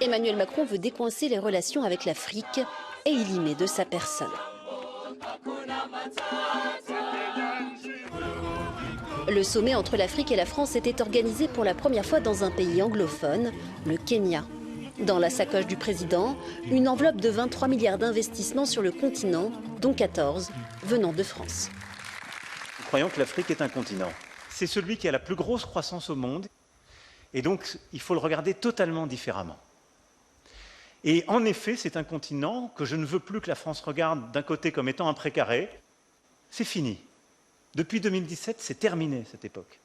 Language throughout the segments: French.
Emmanuel Macron veut décoincer les relations avec l'Afrique et il y met de sa personne. Le sommet entre l'Afrique et la France était organisé pour la première fois dans un pays anglophone, le Kenya. Dans la sacoche du président, une enveloppe de 23 milliards d'investissements sur le continent, dont 14 venant de France. Nous croyons que l'Afrique est un continent. C'est celui qui a la plus grosse croissance au monde. Et donc, il faut le regarder totalement différemment. Et en effet, c'est un continent que je ne veux plus que la France regarde d'un côté comme étant un précaré. C'est fini. Depuis 2017, c'est terminé cette époque.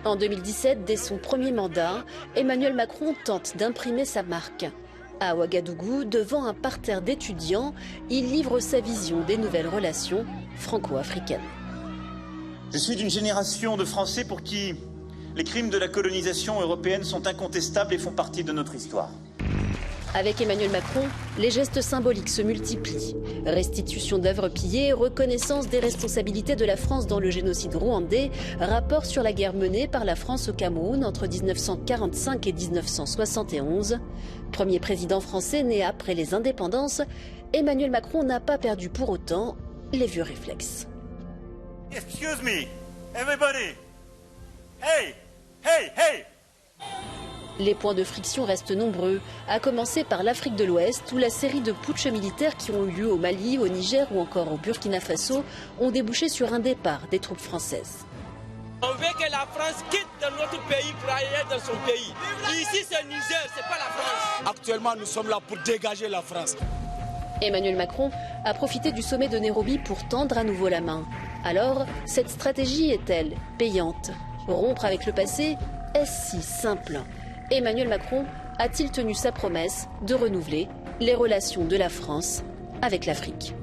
En 2017, dès son premier mandat, Emmanuel Macron tente d'imprimer sa marque. À Ouagadougou, devant un parterre d'étudiants, il livre sa vision des nouvelles relations franco-africaines. Je suis d'une génération de Français pour qui les crimes de la colonisation européenne sont incontestables et font partie de notre histoire. Avec Emmanuel Macron, les gestes symboliques se multiplient. Restitution d'œuvres pillées, reconnaissance des responsabilités de la France dans le génocide rwandais, rapport sur la guerre menée par la France au Cameroun entre 1945 et 1971. Premier président français né après les indépendances, Emmanuel Macron n'a pas perdu pour autant les vieux réflexes. Excuse me, everybody. Hey, hey, hey. Les points de friction restent nombreux, à commencer par l'Afrique de l'Ouest où la série de putschs militaires qui ont eu lieu au Mali, au Niger ou encore au Burkina Faso ont débouché sur un départ des troupes françaises. On veut que la France quitte notre pays pour aller dans son pays. Ici c'est Niger, c'est pas la France. Actuellement nous sommes là pour dégager la France. Emmanuel Macron a profité du sommet de Nairobi pour tendre à nouveau la main. Alors, cette stratégie est-elle payante? Rompre avec le passé, est-ce si simple? Emmanuel Macron a-t-il tenu sa promesse de renouveler les relations de la France avec l'Afrique?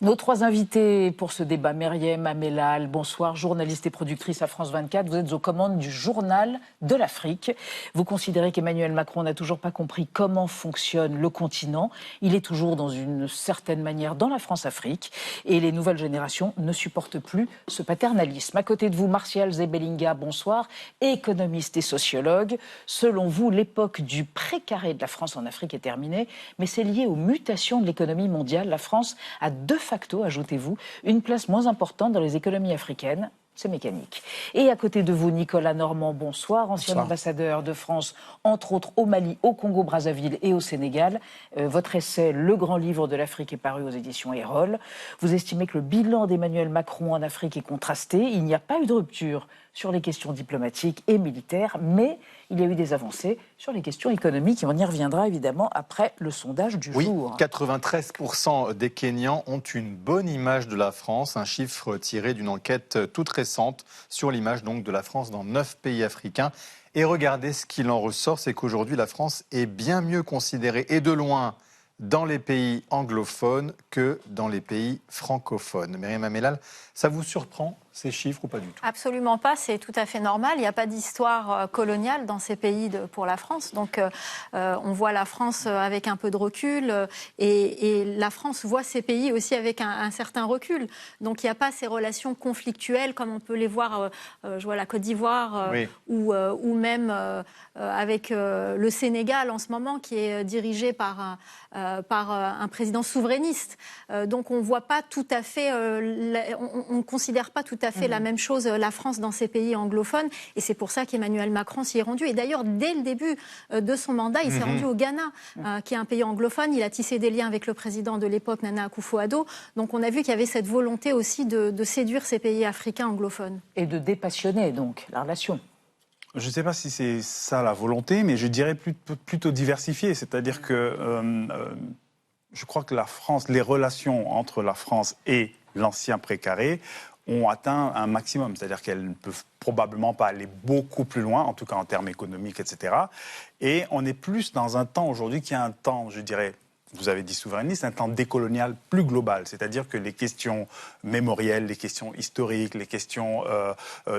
Nos trois invités pour ce débat, Myriam Amelal, bonsoir, journaliste et productrice à France 24. Vous êtes aux commandes du journal de l'Afrique. Vous considérez qu'Emmanuel Macron n'a toujours pas compris comment fonctionne le continent. Il est toujours dans une certaine manière dans la France-Afrique et les nouvelles générations ne supportent plus ce paternalisme. À côté de vous, Martial Zebelinga, bonsoir, économiste et sociologue. Selon vous, l'époque du précaré de la France en Afrique est terminée, mais c'est lié aux mutations de l'économie mondiale. La France a de facto, ajoutez-vous, une place moins importante dans les économies africaines. C'est mécanique. Et à côté de vous, Nicolas Normand, bonsoir, ancien ambassadeur de France, entre autres au Mali, au Congo-Brazzaville et au Sénégal. Votre essai « Le grand livre de l'Afrique » est paru aux éditions Erol. Vous estimez que le bilan d'Emmanuel Macron en Afrique est contrasté. Il n'y a pas eu de rupture sur les questions diplomatiques et militaires, mais il y a eu des avancées sur les questions économiques. Et on y reviendra évidemment après le sondage du jour. 93% des Kenyans ont une bonne image de la France, un chiffre tiré d'une enquête toute récente sur l'image donc de la France dans 9 pays africains. Et regardez ce qu'il en ressort, c'est qu'aujourd'hui la France est bien mieux considérée et de loin dans les pays anglophones que dans les pays francophones. Myriam Amelal, ça vous surprend ces chiffres ou pas du tout? Absolument pas, c'est tout à fait normal. Il n'y a pas d'histoire coloniale dans ces pays pour la France. Donc on voit la France avec un peu de recul et la France voit ces pays aussi avec un certain recul. Donc il n'y a pas ces relations conflictuelles comme on peut les voir, je vois la Côte d'Ivoire ou même avec le Sénégal en ce moment qui est dirigé par un président souverainiste. Donc on voit pas tout à fait, on considère pas tout à fait la même chose la France dans ces pays anglophones et c'est pour ça qu'Emmanuel Macron s'y est rendu. Et d'ailleurs, dès le début de son mandat, il s'est rendu au Ghana, qui est un pays anglophone. Il a tissé des liens avec le président de l'époque, Nana Akufo-Addo. Donc on a vu qu'il y avait cette volonté aussi de séduire ces pays africains anglophones. Et de dépassionner donc la relation. Je ne sais pas si c'est ça la volonté, mais je dirais plutôt diversifier. C'est-à-dire que je crois que la France, les relations entre la France et l'ancien précaré ont atteint un maximum. C'est-à-dire qu'elles ne peuvent probablement pas aller beaucoup plus loin, en tout cas en termes économiques, etc. Et on est plus dans un temps aujourd'hui qui est un temps, je dirais, vous avez dit souverainiste, un temps décolonial plus global. C'est-à-dire que les questions mémorielles, les questions historiques, les questions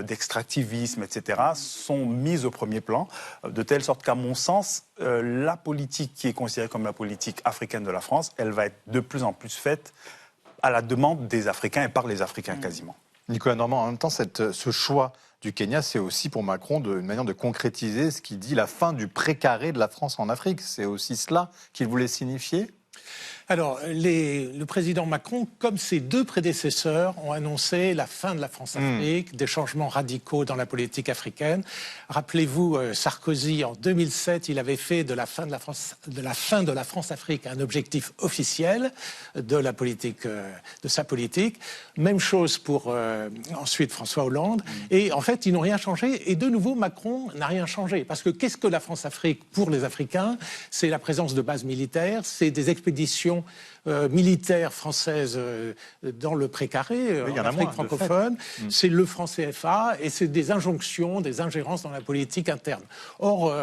d'extractivisme, etc., sont mises au premier plan, de telle sorte qu'à mon sens, la politique qui est considérée comme la politique africaine de la France, elle va être de plus en plus faite à la demande des Africains et par les Africains quasiment. Nicolas Normand, en même temps, ce choix du Kenya, c'est aussi pour Macron une manière de concrétiser ce qu'il dit la fin du précaré de la France en Afrique. C'est aussi cela qu'il voulait signifier ? Alors, le président Macron, comme ses deux prédécesseurs, ont annoncé la fin de la France-Afrique, des changements radicaux dans la politique africaine. Rappelez-vous, Sarkozy, en 2007, il avait fait de la fin de la France-Afrique un objectif officiel de sa politique. Même chose pour ensuite François Hollande. Et en fait, ils n'ont rien changé. Et de nouveau, Macron n'a rien changé. Parce que qu'est-ce que la France-Afrique pour les Africains ? C'est la présence de bases militaires, c'est des expéditions militaires françaises dans le précaré, en Afrique francophone. C'est le franc CFA et c'est des injonctions, des ingérences dans la politique interne. Or,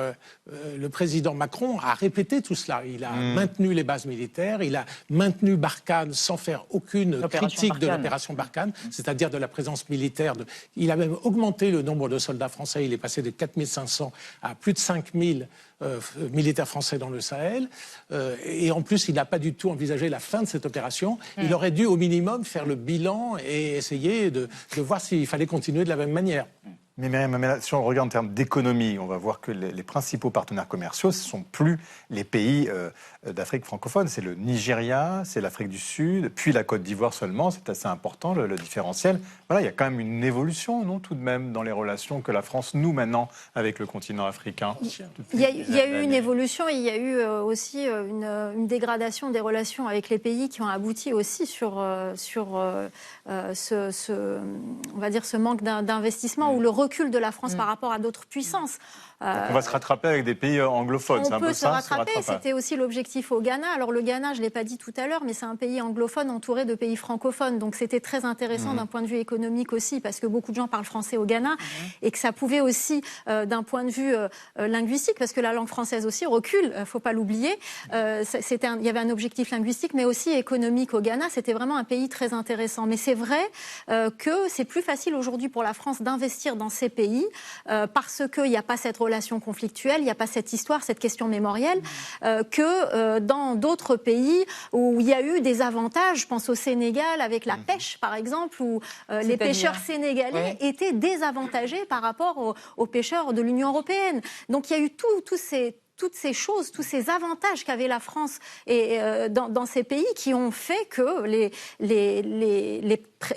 le président Macron a répété tout cela. Il a maintenu les bases militaires, il a maintenu Barkhane sans faire aucune critique de l'opération Barkhane, c'est-à-dire de la présence militaire. Il a même augmenté le nombre de soldats français. Il est passé de 4500 à plus de 5000 militaires français dans le Sahel. Et en plus, il n'a pas du tout envisagé la fin de cette opération. Il aurait dû au minimum faire le bilan et essayer de voir s'il fallait continuer de la même manière. Mais Myriam, si on regarde en termes d'économie, on va voir que les principaux partenaires commerciaux, ce ne sont plus les pays d'Afrique francophone. C'est le Nigeria, c'est l'Afrique du Sud, puis la Côte d'Ivoire seulement. C'est assez important, le différentiel. Voilà, il y a quand même une évolution, non, tout de même, dans les relations que la France noue maintenant avec le continent africain. Il y a eu une évolution, il y a eu aussi une dégradation des relations avec les pays qui ont abouti aussi sur on va dire ce manque d'investissement ou le recul de la France par rapport à d'autres puissances. On va se rattraper avec des pays anglophones. On peut se rattraper, c'était aussi l'objectif au Ghana. Alors le Ghana, je ne l'ai pas dit tout à l'heure, mais c'est un pays anglophone entouré de pays francophones. Donc c'était très intéressant d'un point de vue économique aussi, parce que beaucoup de gens parlent français au Ghana, et que ça pouvait aussi, d'un point de vue linguistique, parce que la langue française aussi recule, il ne faut pas l'oublier. Il y avait un objectif linguistique, mais aussi économique au Ghana. C'était vraiment un pays très intéressant. Mais c'est vrai que c'est plus facile aujourd'hui pour la France d'investir dans ces pays, parce qu'il n'y a pas cette relation conflictuelle, il n'y a pas cette histoire, cette question mémorielle, que dans d'autres pays où il y a eu des avantages. Je pense au Sénégal avec la pêche, par exemple, où les pêcheurs sénégalais étaient désavantagés par rapport aux pêcheurs de l'Union européenne. Donc il y a eu toutes ces choses, tous ces avantages qu'avait la France et, dans ces pays qui ont fait que les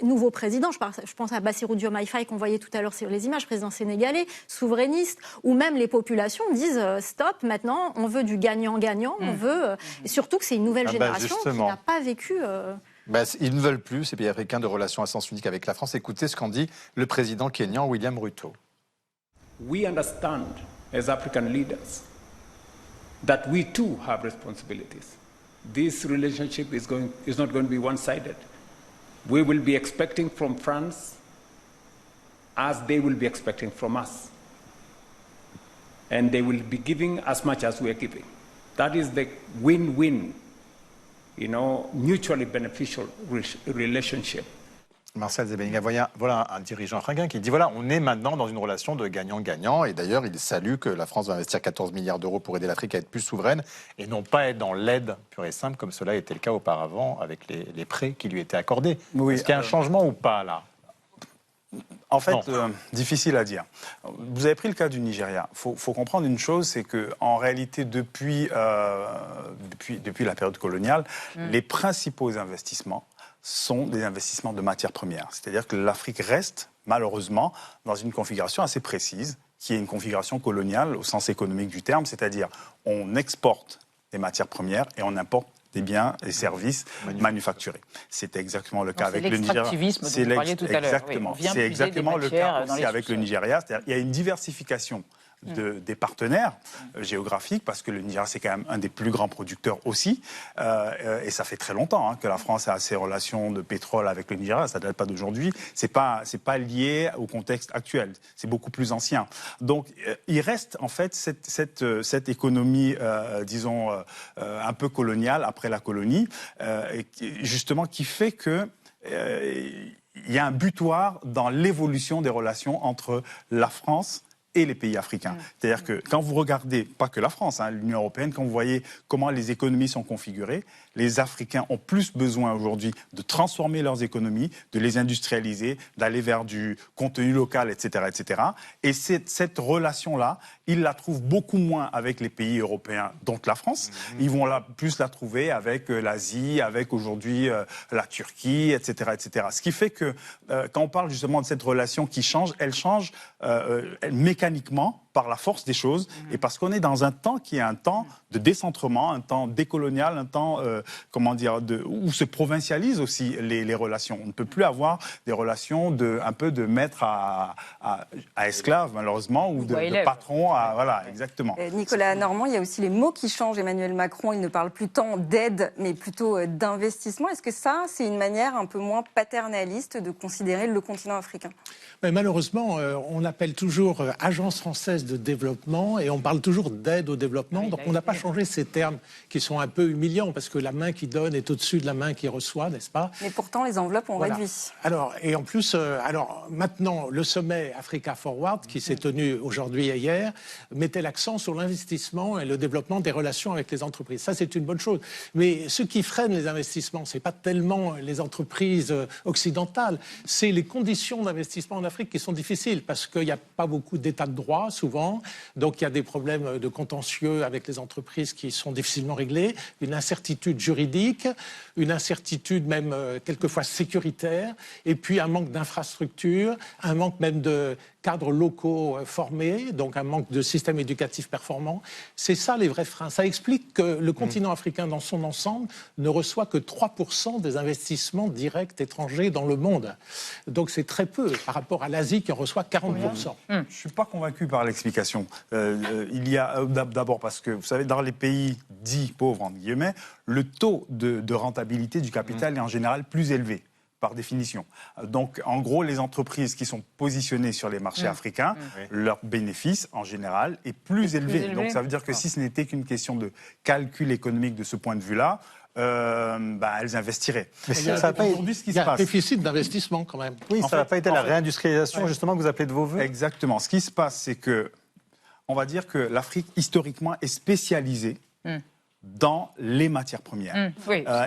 nouveaux présidents, je pense à Bassirou Diomaye Faye qu'on voyait tout à l'heure sur les images, président sénégalais, souverainiste, ou même les populations disent stop, maintenant on veut du gagnant-gagnant, on veut, et surtout que c'est une nouvelle génération qui n'a pas vécu... ils ne veulent plus, ces pays africains, de relations à sens unique avec la France. Écoutez ce qu'en dit le président kényan William Ruto. We understand as African leaders that we too have responsibilities. This relationship is not going to be one-sided. We will be expecting from France as they will be expecting from us. And they will be giving as much as we are giving. That is the win-win, mutually beneficial relationship. Marcel Zebelinga, voilà un dirigeant africain qui dit voilà, on est maintenant dans une relation de gagnant-gagnant. Et d'ailleurs, il salue que la France va investir 14 milliards d'euros pour aider l'Afrique à être plus souveraine et non pas être dans l'aide pure et simple comme cela était le cas auparavant avec les prêts qui lui étaient accordés. Oui, est-ce qu'il y a un changement ou pas là ? En fait, difficile à dire. Vous avez pris le cas du Nigeria. Il faut comprendre une chose, c'est qu'en réalité, depuis la période coloniale, les principaux investissements sont des investissements de matières premières. C'est-à-dire que l'Afrique reste, malheureusement, dans une configuration assez précise, qui est une configuration coloniale au sens économique du terme, c'est-à-dire on exporte des matières premières et on importe des biens et services manufacturés. C'était exactement le cas avec le Nigeria. C'est l'extractivisme dont vous parliez tout à l'heure. Exactement. Oui, c'est exactement le cas aussi avec le Nigeria. C'est-à-dire qu'il y a une diversification des partenaires géographiques, parce que le Nigeria, c'est quand même un des plus grands producteurs aussi. Et ça fait très longtemps que la France a ses relations de pétrole avec le Nigeria. Ça ne date pas d'aujourd'hui. C'est pas lié au contexte actuel. C'est beaucoup plus ancien. Donc, il reste en fait cette économie, disons, un peu coloniale après la colonie, justement, qui fait que il y a un butoir dans l'évolution des relations entre la France et les pays africains. C'est-à-dire que quand vous regardez, pas que la France, l'Union européenne, quand vous voyez comment les économies sont configurées, les Africains ont plus besoin aujourd'hui de transformer leurs économies, de les industrialiser, d'aller vers du contenu local, etc. etc. Et cette relation-là, ils la trouvent beaucoup moins avec les pays européens, donc la France. Ils vont plus la trouver avec l'Asie, avec aujourd'hui la Turquie, etc., etc. Ce qui fait que quand on parle justement de cette relation qui change, elle change mécaniquement par la force des choses et parce qu'on est dans un temps qui est un temps de décentrement, un temps décolonial, un temps où se provincialisent aussi les relations. On ne peut plus avoir des relations un peu de maître à esclave malheureusement ou de patron à voilà exactement. Nicolas Normand, il y a aussi les mots qui changent. Emmanuel Macron, il ne parle plus tant d'aide mais plutôt d'investissement. Est-ce que ça, c'est une manière un peu moins paternaliste de considérer le continent africain? Mais malheureusement, on appelle toujours Agence française de développement et on parle toujours d'aide au développement. Donc on n'a pas changé ces termes qui sont un peu humiliants parce que la main qui donne est au-dessus de la main qui reçoit, n'est-ce pas? Mais pourtant, les enveloppes ont réduit. Alors, et en plus, maintenant, le sommet Africa Forward, qui s'est tenu aujourd'hui et hier, mettait l'accent sur l'investissement et le développement des relations avec les entreprises. Ça, c'est une bonne chose. Mais ce qui freine les investissements, ce n'est pas tellement les entreprises occidentales, c'est les conditions d'investissement en Afrique qui sont difficiles parce qu'il n'y a pas beaucoup d'état de droit, souvent. Donc, il y a des problèmes de contentieux avec les entreprises qui sont difficilement réglés, une incertitude juridique, une incertitude même quelquefois sécuritaire, et puis un manque d'infrastructures, un manque même de cadres locaux formés, donc un manque de système éducatif performant. C'est ça les vrais freins. Ça explique que le continent africain dans son ensemble ne reçoit que 3% des investissements directs étrangers dans le monde. Donc c'est très peu par rapport à l'Asie qui en reçoit 40%. Je ne suis pas convaincu par l'explication. Il y a d'abord parce que, vous savez, dans les pays dits pauvres, entre guillemets, le taux de rentabilité du capital est en général plus élevé. Par définition. Donc, en gros, les entreprises qui sont positionnées sur les marchés africains, leur bénéfice, en général, est plus élevé. Donc, ça veut dire que si ce n'était qu'une question de calcul économique de ce point de vue-là, elles investiraient. Mais ça n'a pas aujourd'hui ce qui se passe. Il y a un déficit d'investissement, quand même. Oui, ça n'a pas été la réindustrialisation, justement, que vous appelez de vos voeux. Exactement. Ce qui se passe, c'est que, on va dire que l'Afrique, historiquement, est spécialisée dans les matières premières.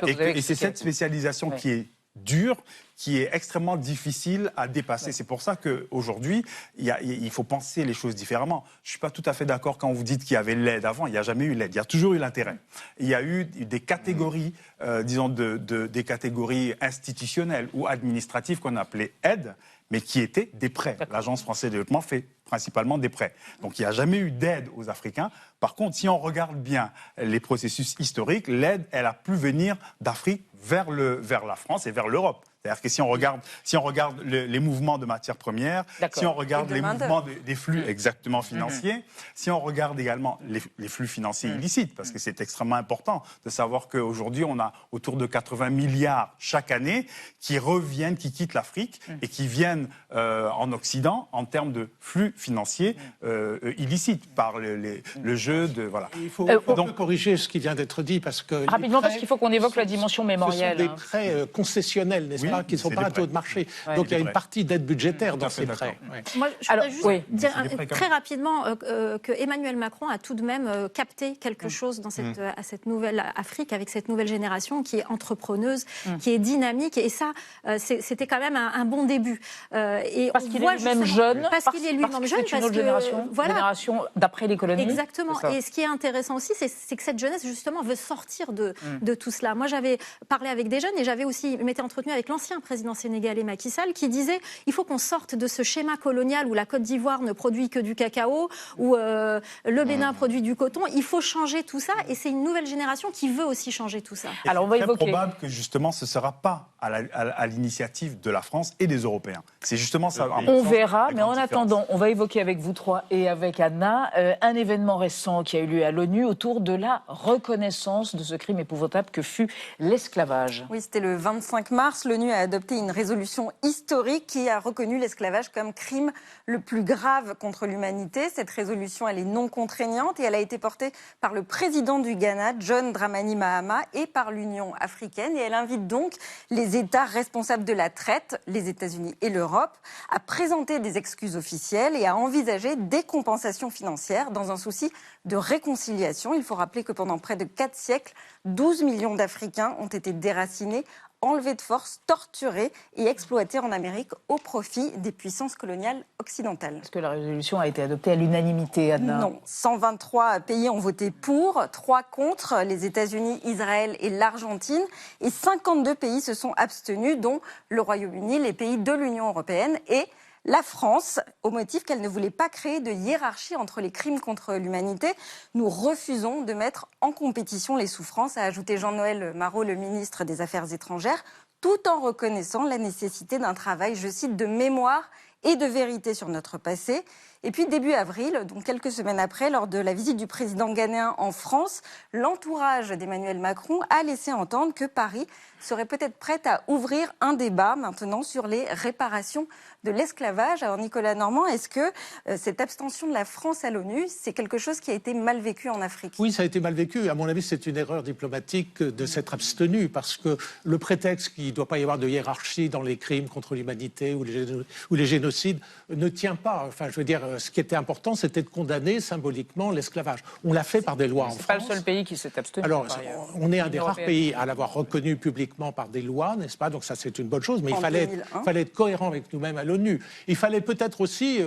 Et c'est cette spécialisation qui est dure, qui est extrêmement difficile à dépasser. C'est pour ça qu'aujourd'hui, il faut penser les choses différemment. Je ne suis pas tout à fait d'accord quand vous dites qu'il y avait l'aide avant. Il n'y a jamais eu l'aide. Il y a toujours eu l'intérêt. Il y a eu des catégories, des catégories institutionnelles ou administratives qu'on appelait aide, mais qui étaient des prêts. L'Agence française de développement fait principalement des prêts. Donc il n'y a jamais eu d'aide aux Africains. Par contre, si on regarde bien les processus historiques, l'aide, elle a pu venir d'Afrique vers la France et vers l'Europe. C'est-à-dire que si on regarde les mouvements de matières premières, si on regarde les mouvements des flux exactement financiers, si on regarde également les flux financiers illicites, parce que c'est extrêmement important de savoir qu'aujourd'hui, on a autour de 80 milliards chaque année qui reviennent, qui quittent l'Afrique et qui viennent en Occident en termes de flux financiers illicites par le jeu de... Voilà. Il faut donc corriger ce qui vient d'être dit parce que... Rapidement, parce qu'il faut qu'on évoque la dimension mémorielle. Ce sont des prêts concessionnels, n'est-ce pas, qui ne sont pas un taux de marché. Donc il y a une partie d'aide budgétaire dans ces prêts. Moi, je voudrais juste dire très rapidement que Emmanuel Macron a tout de même capté quelque chose dans cette nouvelle Afrique, avec cette nouvelle génération qui est entrepreneuse, qui est dynamique. Et ça, c'était quand même un bon début. Et parce qu'il est lui-même jeune. Parce qu'il est lui-même jeune. C'est une autre génération d'après les colonies. Exactement. Et ce qui est intéressant aussi, c'est que cette jeunesse, justement, veut sortir de tout cela. Moi, j'avais parlé avec des jeunes et j'avais aussi m'étais entretenu avec l'ancien président sénégalais Macky Sall qui disait il faut qu'on sorte de ce schéma colonial où la Côte d'Ivoire ne produit que du cacao, où le Bénin produit du coton. Il faut changer tout ça et c'est une nouvelle génération qui veut aussi changer tout ça. Alors on va évoquer. C'est probable que justement ce ne sera pas à l'initiative de la France et des Européens. C'est justement ça. On verra, mais en attendant, on va évoquer avec vous trois et avec Anna un événement récent qui a eu lieu à l'ONU autour de la reconnaissance de ce crime épouvantable que fut l'esclavage. Oui, c'était le 25 mars. L'ONU a adopté une résolution historique qui a reconnu l'esclavage comme crime le plus grave contre l'humanité. Cette résolution, elle est non contraignante et elle a été portée par le président du Ghana, John Dramani Mahama, et par l'Union africaine. Et elle invite donc les États responsables de la traite, les États-Unis et l'Europe, à présenter des excuses officielles et a envisagé des compensations financières dans un souci de réconciliation. Il faut rappeler que pendant près de 4 siècles, 12 millions d'Africains ont été déracinés, enlevés de force, torturés et exploités en Amérique au profit des puissances coloniales occidentales. Est-ce que la résolution a été adoptée à l'unanimité, Anna? Non. 123 pays ont voté pour, 3 contre, les États-Unis, Israël et l'Argentine. Et 52 pays se sont abstenus, dont le Royaume-Uni, les pays de l'Union européenne et la France, au motif qu'elle ne voulait pas créer de hiérarchie entre les crimes contre l'humanité. Nous refusons de mettre en compétition les souffrances, a ajouté Jean-Noël Marot, le ministre des Affaires étrangères, tout en reconnaissant la nécessité d'un travail, je cite, de mémoire et de vérité sur notre passé. Et puis début avril, donc quelques semaines après, lors de la visite du président ghanéen en France, l'entourage d'Emmanuel Macron a laissé entendre que Paris serait peut-être prête à ouvrir un débat maintenant sur les réparations de l'esclavage. Alors Nicolas Normand, est-ce que cette abstention de la France à l'ONU, c'est quelque chose qui a été mal vécu en Afrique? Oui, ça a été mal vécu. À mon avis, c'est une erreur diplomatique de s'être abstenu, parce que le prétexte qu'il ne doit pas y avoir de hiérarchie dans les crimes contre l'humanité ou les génocides ne tient pas. Enfin, je veux dire, ce qui était important, c'était de condamner symboliquement l'esclavage. On l'a fait par des lois en France. C'est pas le seul pays qui s'est abstenu. Alors, on est un des rares pays à l'avoir reconnu publiquement par des lois, n'est-ce pas? Donc ça, c'est une bonne chose. Mais il fallait être cohérent avec nous-mêmes à l'ONU. Il fallait peut-être aussi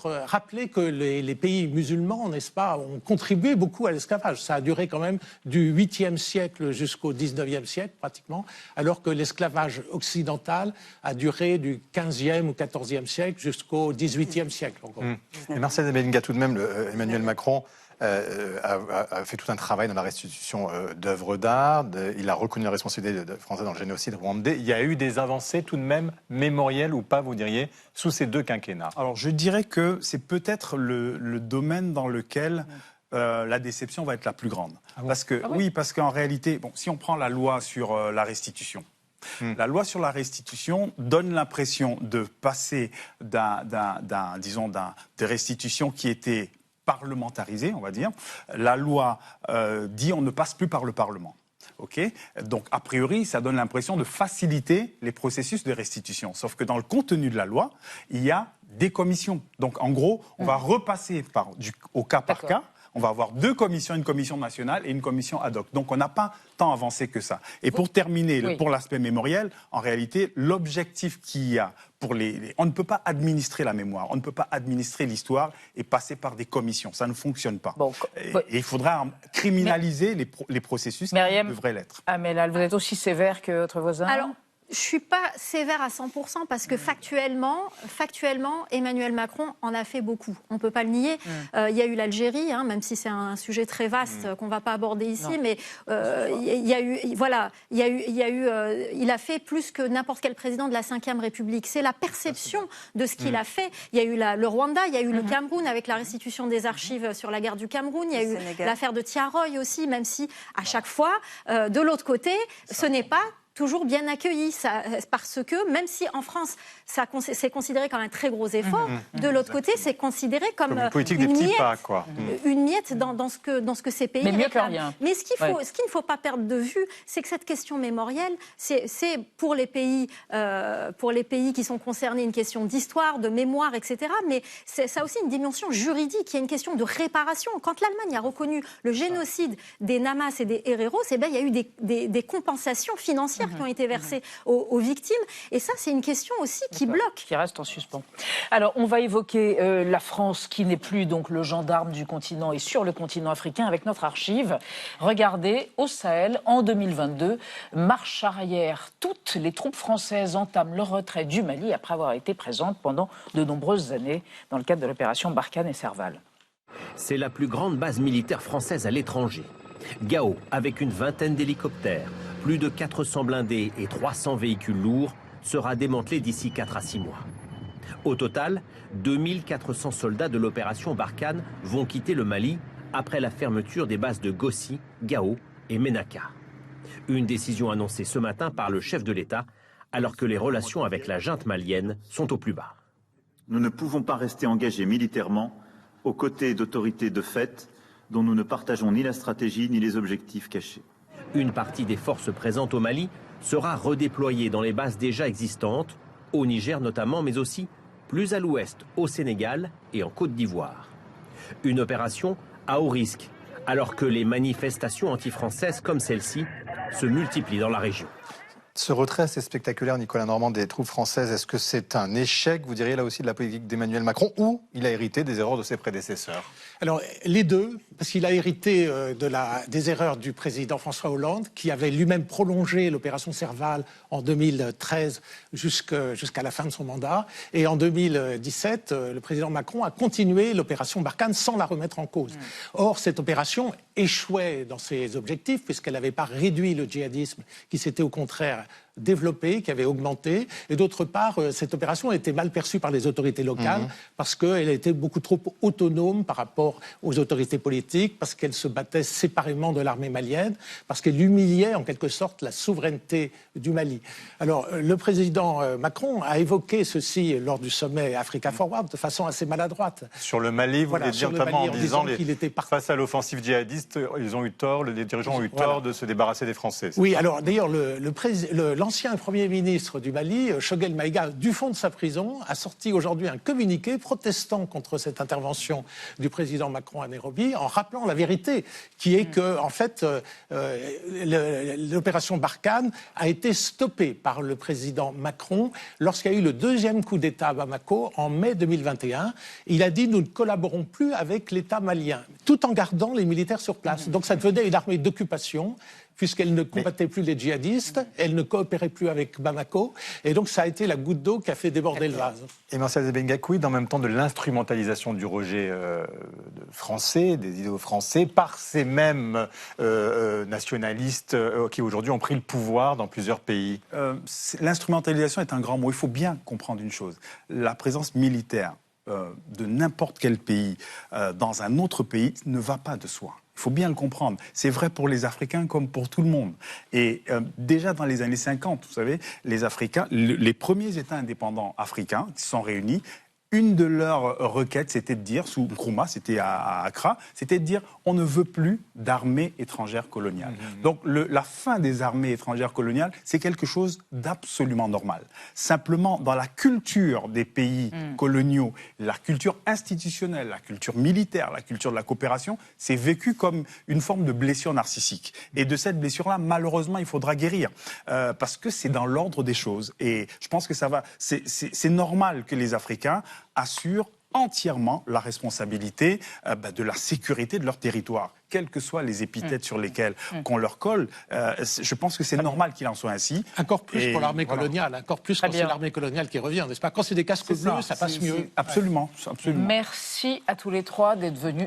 rappeler que les pays musulmans, n'est-ce pas, ont contribué beaucoup à l'esclavage. Ça a duré quand même du 8e siècle jusqu'au 19e siècle, pratiquement, alors que l'esclavage occidental a duré du 15e ou 14e siècle jusqu'au 18e siècle. Et Marcel Zabelinga, tout de même, Emmanuel Macron a fait tout un travail dans la restitution d'œuvres d'art. Il a reconnu la responsabilité française dans le génocide rwandais. Il y a eu des avancées tout de même mémorielles ou pas, vous diriez, sous ces 2 quinquennats? Alors je dirais que c'est peut-être le domaine dans lequel la déception va être la plus grande. Oui, parce qu'en réalité, si on prend la loi sur la restitution, la loi sur la restitution donne l'impression de passer de restitutions qui étaient parlementarisées, on va dire. La loi dit on ne passe plus par le Parlement. Okay. Donc, a priori, ça donne l'impression de faciliter les processus de restitution. Sauf que dans le contenu de la loi, il y a des commissions. Donc, en gros, on va repasser au cas par cas. On va avoir 2 commissions, une commission nationale et une commission ad hoc. Donc on n'a pas tant avancé que ça. Et pour terminer, pour l'aspect mémoriel, en réalité, l'objectif qu'il y a on ne peut pas administrer la mémoire, on ne peut pas administrer l'histoire et passer par des commissions. Ça ne fonctionne pas. Et il faudra criminaliser les processus qui devraient l'être. Amelal, vous êtes aussi sévère que votre voisin? Alors, je ne suis pas sévère à 100% parce que factuellement, Emmanuel Macron en a fait beaucoup. On ne peut pas le nier. Il y a eu l'Algérie, même si c'est un sujet très vaste qu'on ne va pas aborder ici, mais il a fait plus que n'importe quel président de la Ve République. C'est la perception de ce qu'il a fait. Il y a eu le Rwanda, il y a eu le Cameroun avec la restitution des archives sur la guerre du Cameroun, il y a eu l'affaire de Tiaroy aussi, même si à chaque fois, de l'autre côté, ce n'est pas toujours bien accueilli, parce que même si en France, c'est considéré comme un très gros effort, de l'autre côté, c'est considéré comme une politique des petits pas, quoi. Une miette dans ce que ces pays réclament. Mais mieux que rien. Mais ce qu'il ne faut pas perdre de vue, c'est que cette question mémorielle, c'est pour les pays qui sont concernés une question d'histoire, de mémoire, etc. Mais ça a aussi une dimension juridique, il y a une question de réparation. Quand l'Allemagne a reconnu le génocide des Namas et des Hereros, il y a eu des compensations financières qui ont été versées aux victimes. Et ça, c'est une question aussi qui bloque. Qui reste en suspens. Alors, on va évoquer la France, qui n'est plus donc le gendarme du continent et sur le continent africain, avec notre archive. Regardez, au Sahel, en 2022, marche arrière. Toutes les troupes françaises entament leur retrait du Mali après avoir été présentes pendant de nombreuses années dans le cadre de l'opération Barkhane et Serval. C'est la plus grande base militaire française à l'étranger. Gao, avec une vingtaine d'hélicoptères, plus de 400 blindés et 300 véhicules lourds, sera démantelé d'ici 4 à 6 mois. Au total, 2400 soldats de l'opération Barkhane vont quitter le Mali après la fermeture des bases de Gossi, Gao et Ménaka. Une décision annoncée ce matin par le chef de l'État, alors que les relations avec la junte malienne sont au plus bas. Nous ne pouvons pas rester engagés militairement aux côtés d'autorités de fait dont nous ne partageons ni la stratégie ni les objectifs cachés. Une partie des forces présentes au Mali sera redéployée dans les bases déjà existantes, au Niger notamment, mais aussi plus à l'ouest, au Sénégal et en Côte d'Ivoire. Une opération à haut risque, alors que les manifestations anti-françaises comme celle-ci se multiplient dans la région. Ce retrait assez spectaculaire, Nicolas Normand, des troupes françaises, est-ce que c'est un échec, vous diriez là aussi, de la politique d'Emmanuel Macron, ou il a hérité des erreurs de ses prédécesseurs? Alors, les deux, parce qu'il a hérité des erreurs du président François Hollande, qui avait lui-même prolongé l'opération Serval en 2013 jusqu'à la fin de son mandat. Et en 2017, le président Macron a continué l'opération Barkhane sans la remettre en cause. Or, cette opération échouait dans ses objectifs, puisqu'elle n'avait pas réduit le djihadisme, qui s'était au contraire développé, qui avait augmenté. Et d'autre part, cette opération a été mal perçue par les autorités locales parce qu'elle était beaucoup trop autonome par rapport aux autorités politiques, parce qu'elle se battait séparément de l'armée malienne, parce qu'elle humiliait en quelque sorte la souveraineté du Mali. Alors, le président Macron a évoqué ceci lors du sommet Africa Forward de façon assez maladroite. Sur le Mali, vous voulez dire notamment en disant qu'il était face à l'offensive djihadiste, ils ont eu tort, les dirigeants ont eu tort de se débarrasser des Français. Oui, alors d'ailleurs, l'ancien Premier ministre du Mali, Choguel Maïga, du fond de sa prison, a sorti aujourd'hui un communiqué protestant contre cette intervention du président Macron à Nairobi, en rappelant la vérité, qui est que, en fait, l'opération Barkhane a été stoppée par le président Macron lorsqu'il y a eu le deuxième coup d'État à Bamako en mai 2021. Il a dit « nous ne collaborons plus avec l'État malien », tout en gardant les militaires sur place. Donc ça devenait une armée d'occupation, puisqu'elle ne combattait plus les djihadistes, elle ne coopérait plus avec Bamako, et donc ça a été la goutte d'eau qui a fait déborder le vase. Et Martial Zebengakouid, en même temps de l'instrumentalisation du rejet français, des idéaux français, par ces mêmes nationalistes qui aujourd'hui ont pris le pouvoir dans plusieurs pays. L'instrumentalisation est un grand mot. Il faut bien comprendre une chose. La présence militaire de n'importe quel pays dans un autre pays ne va pas de soi. Il faut bien le comprendre. C'est vrai pour les Africains comme pour tout le monde. Et déjà dans les années 50, vous savez, les Africains, les premiers États indépendants africains qui se sont réunis, une de leurs requêtes, c'était de dire, sous Nkrumah, c'était à Accra, c'était de dire on ne veut plus d'armées étrangères coloniales. Donc la fin des armées étrangères coloniales, c'est quelque chose d'absolument normal. Simplement, dans la culture des pays coloniaux, la culture institutionnelle, la culture militaire, la culture de la coopération, c'est vécu comme une forme de blessure narcissique. Et de cette blessure-là, malheureusement, il faudra guérir. Parce que c'est dans l'ordre des choses. Et je pense que ça va. C'est normal que les Africains assurent entièrement la responsabilité de la sécurité de leur territoire, quelles que soient les épithètes sur lesquelles qu'on leur colle. Je pense que c'est normal qu'il en soit ainsi. Encore plus pour l'armée coloniale, encore plus quand c'est l'armée coloniale qui revient, n'est-ce pas? Quand c'est des casques bleus, ça passe mieux. Absolument, absolument. Merci à tous les trois d'être venus